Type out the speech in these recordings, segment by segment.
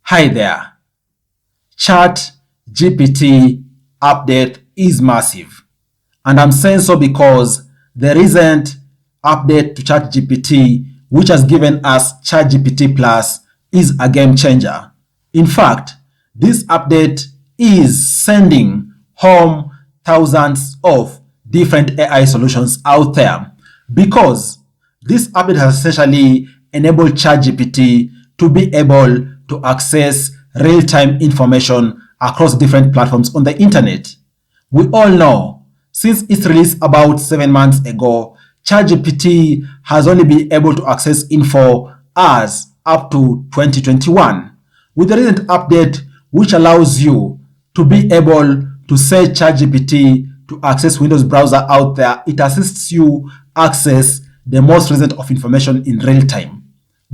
Hi there. Chat GPT update is massive. And I'm saying so because the recent update to Chat GPT, which has given us Chat GPT Plus, is a game changer. In fact, this update is sending home thousands of different AI solutions out there because this update has essentially enabled ChatGPT to be able to access real-time information across different platforms on the internet. We all know, since its release about 7 months ago, ChatGPT has only been able to access info as up to 2021. With the recent update, which allows you to be able to say ChatGPT to access Windows browser out there, it assists you access the most recent of information in real time.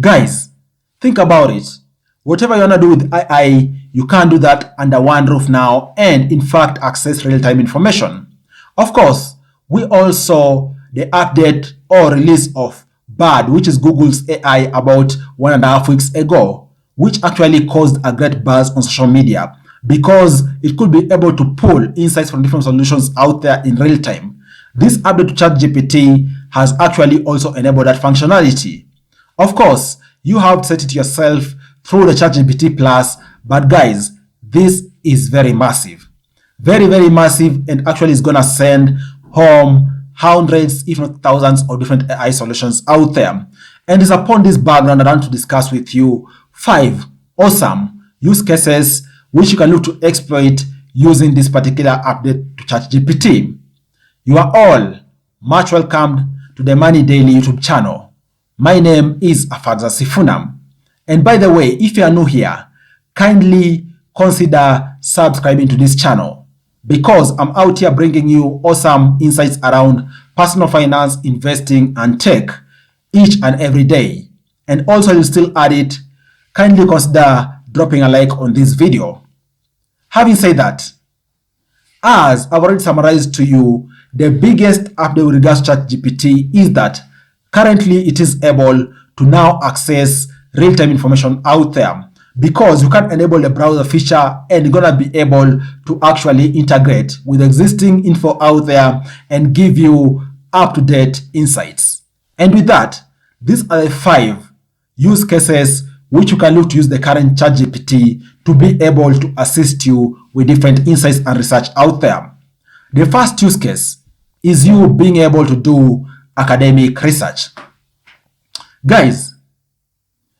Guys, think about it. Whatever you want to do with AI, you can do that under one roof now and in fact access real-time information. Of course, we also the update or release of Bard, which is Google's AI, about 1.5 weeks ago, which actually caused a great buzz on social media because it could be able to pull insights from different solutions out there in real time. This update to ChatGPT has actually also enabled that functionality. Of course, you have to set it yourself through the ChatGPT Plus, but guys, this is very massive. Very, very massive, and actually is gonna send home hundreds, if not thousands, of different AI solutions out there. And it's upon this background I want to discuss with you 5 awesome use cases which you can look to exploit using this particular update to ChatGPT. You are all much welcomed to the Money Daily YouTube channel. My name is Afadza Sifunam. And by the way, if you are new here, kindly consider subscribing to this channel because I'm out here bringing you awesome insights around personal finance, investing, and tech each and every day. And also, you still add it, kindly consider dropping a like on this video. Having said that, as I've already summarized to you, the biggest update with regards to ChatGPT is that currently it is able to now access real-time information out there because you can enable the browser feature and you're gonna be able to actually integrate with existing info out there and give you up-to-date insights. And with that, these are the 5 use cases which you can look to use the current ChatGPT to be able to assist you with different insights and research out there. The first use case is you being able to do academic research. Guys,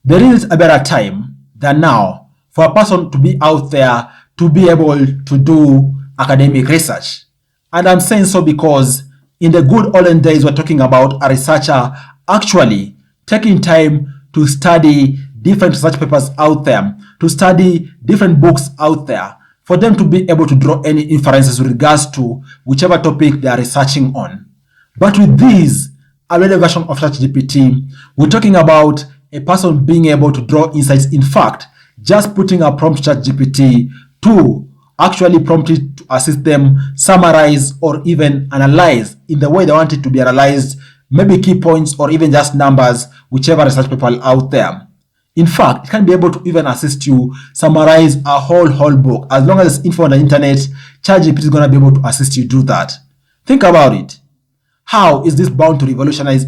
there is a better time than now for a person to be out there to be able to do academic research. And I'm saying so because in the good olden days, we're talking about a researcher actually taking time to study different research papers out there, to study different books out there, for them to be able to draw any inferences with regards to whichever topic they are researching on. But with this updated version of ChatGPT, we're talking about a person being able to draw insights. In fact, just putting a prompt to ChatGPT to actually prompt it to assist them summarize or even analyze in the way they want it to be analyzed, maybe key points or even just numbers, whichever research paper out there. In fact, it can be able to even assist you summarize a whole book. As long as it's info on the internet, ChatGPT is going to be able to assist you do that. Think about it. How is this bound to revolutionize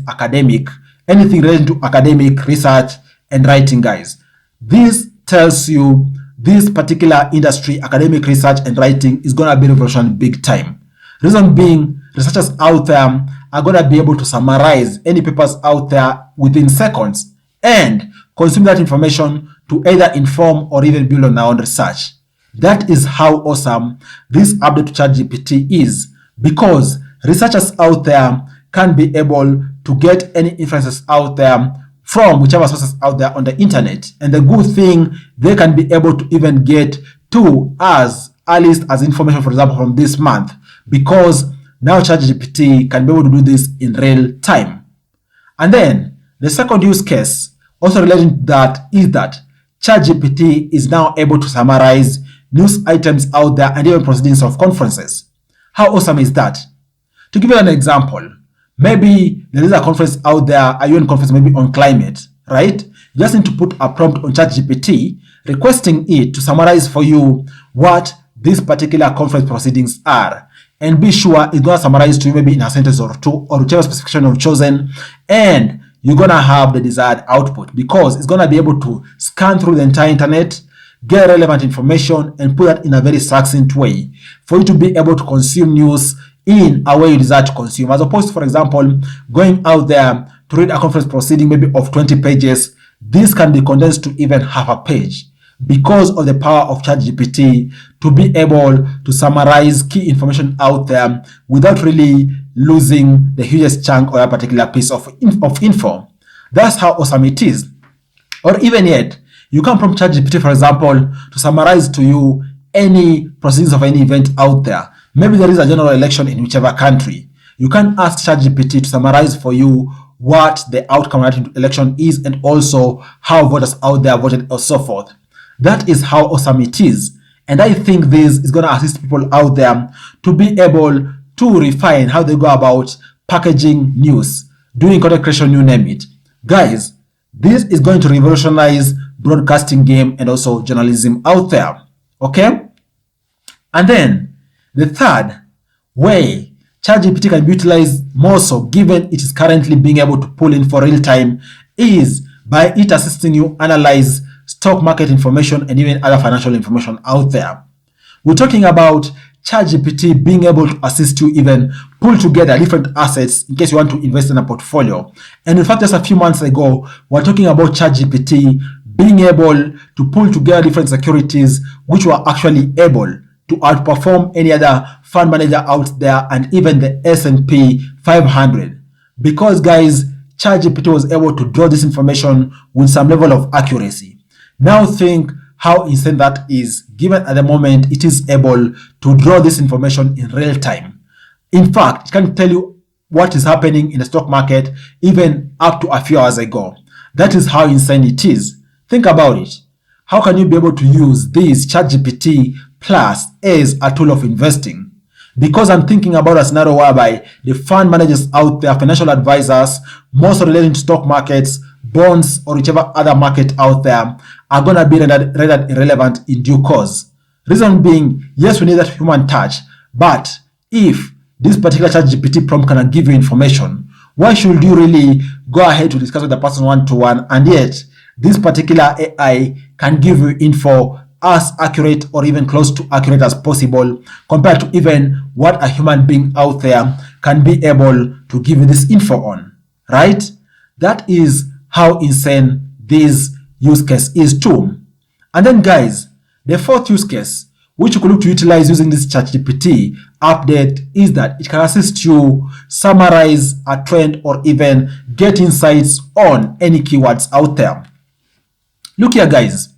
anything related to academic research and writing, guys? This tells you this particular industry, academic research and writing, is going to be revolutionary big time. Reason being, researchers out there are going to be able to summarize any papers out there within seconds and consume that information to either inform or even build on their own research. That is how awesome this update to ChatGPT is, because researchers out there can be able to get any inferences out there from whichever sources out there on the internet. And the good thing, they can be able to even get to as early as information, for example, from this month, because now ChatGPT can be able to do this in real time. And then the second use case also relating to that is that ChatGPT is now able to summarize news items out there and even proceedings of conferences. How awesome is that? To give you an example, maybe there is a conference out there, a UN conference maybe on climate, right? You just need to put a prompt on ChatGPT requesting it to summarize for you what these particular conference proceedings are. And be sure it's going to summarize to you maybe in a sentence or two, or whichever specification you've chosen, and you're going to have the desired output, because it's going to be able to scan through the entire internet, get relevant information, and put that in a very succinct way for you to be able to consume news in a way you desire to consume, as opposed to, for example, going out there to read a conference proceeding maybe of 20 pages. This can be condensed to even half a page because of the power of Chat GPT to be able to summarize key information out there without really losing the hugest chunk or a particular piece of info. That's how awesome it is. Or even yet, you can prompt Chat GPT, for example, to summarize to you any proceedings of any event out there. Maybe there is a general election in whichever country. You can ask Chat GPT to summarize for you what the outcome of that election is, and also how voters out there voted, or so forth. That is how awesome it is. And I think this is going to assist people out there to be able to refine how they go about packaging news, doing content creation, you name it. Guys, this is going to revolutionize broadcasting game and also journalism out there. Okay? And then the third way ChatGPT can be utilized more so, given it is currently being able to pull in for real time, is by it assisting you analyze stock market information and even other financial information out there. We're talking about ChatGPT being able to assist you even pull together different assets in case you want to invest in a portfolio. And in fact, just a few months ago, we're talking about ChatGPT being able to pull together different securities which were actually able to outperform any other fund manager out there and even the S&P 500. Because, guys, ChatGPT was able to draw this information with some level of accuracy. Now think how insane that is, given at the moment it is able to draw this information in real time. In fact, it can tell you what is happening in the stock market even up to a few hours ago. That is how insane it is. Think about it. How can you be able to use this ChatGPT Plus as a tool of investing? Because I'm thinking about a scenario whereby the fund managers out there, financial advisors, most relating to stock markets, bonds, or whichever other market out there, are going to be rendered irrelevant in due course. Reason being, yes, we need that human touch, but if this particular ChatGPT prompt cannot give you information, why should you really go ahead to discuss with the person one-to-one, and yet this particular AI can give you info as accurate or even close to accurate as possible compared to even what a human being out there can be able to give you this info on, right? That is how insane this use case is too. And then, guys, the fourth use case which you could look to utilize using this ChatGPT update is that it can assist you summarize a trend or even get insights on any keywords out there. Look here, guys.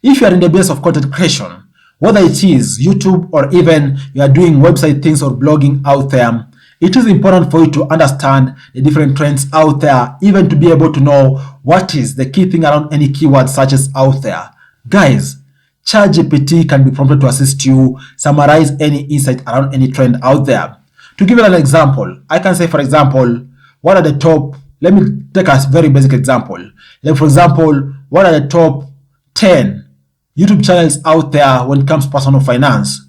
If you are in the business of content creation, whether it is YouTube or even you are doing website things or blogging out there, it is important for you to understand the different trends out there, even to be able to know what is the key thing around any keyword searches out there. Guys, ChatGPT can be prompted to assist you summarize any insight around any trend out there. To give you an example, I can say, for example, what are the top, let me take a very basic example. Like, for example, what are the top 10 YouTube channels out there when it comes to personal finance?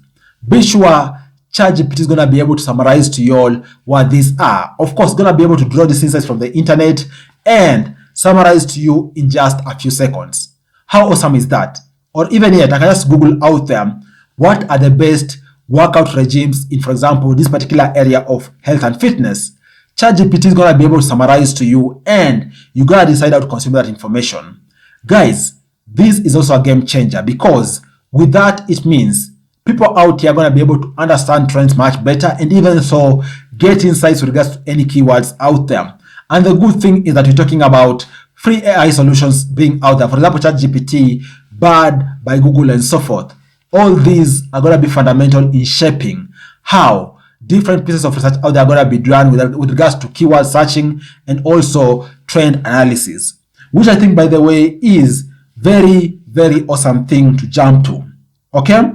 Be sure ChatGPT is going to be able to summarize to you all what these are. Of course, going to be able to draw these insights from the internet and summarize to you in just a few seconds. How awesome is that? Or even yet, I can just Google out there, what are the best workout regimes in, for example, this particular area of health and fitness. ChatGPT is going to be able to summarize to you, and you got to decide how to consume that information. Guys, this is also a game changer, because with that, it means people out here are going to be able to understand trends much better, and even so get insights with regards to any keywords out there. And the good thing is that we're talking about free AI solutions being out there. For example, ChatGPT, Bard by Google, and so forth. All these are going to be fundamental in shaping how different pieces of research out there are going to be done with regards to keyword searching and also trend analysis, which I think, by the way, is very, very awesome thing to jump to. Okay?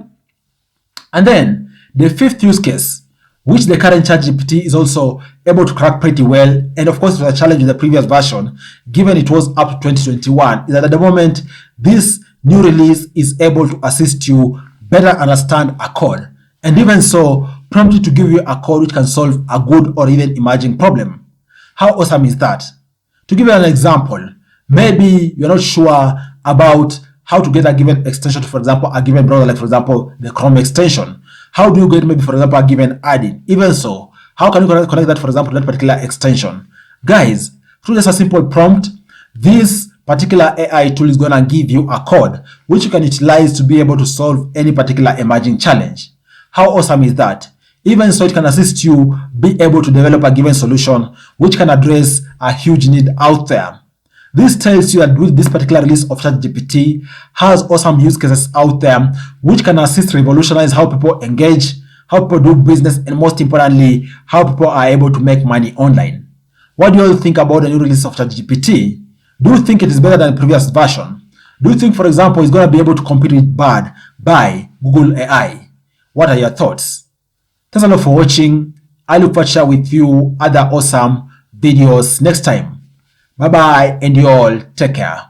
And then the fifth use case, which the current ChatGPT is also able to crack pretty well, and of course it was a challenge in the previous version, given it was up to 2021, is that at the moment, this new release is able to assist you better understand a code, and even so, prompt you to give you a code which can solve a good or even emerging problem. How awesome is that? To give you an example, maybe you're not sure about how to get a given extension to, for example, a given browser, like for example, the Chrome extension. How do you get maybe, for example, a given add-in? Even so, how can you connect that, for example, to that particular extension? Guys, through just a simple prompt, this particular AI tool is going to give you a code which you can utilize to be able to solve any particular emerging challenge. How awesome is that? Even so, it can assist you be able to develop a given solution which can address a huge need out there. This tells you that with this particular release of ChatGPT has awesome use cases out there which can assist revolutionize how people engage, how people do business, and most importantly, how people are able to make money online. What do you all think about the new release of ChatGPT? Do you think it is better than the previous version? Do you think, for example, it's going to be able to compete with Bard by Google AI? What are your thoughts? Thanks a lot for watching. I look forward to share with you other awesome videos next time. Bye bye, and you all take care.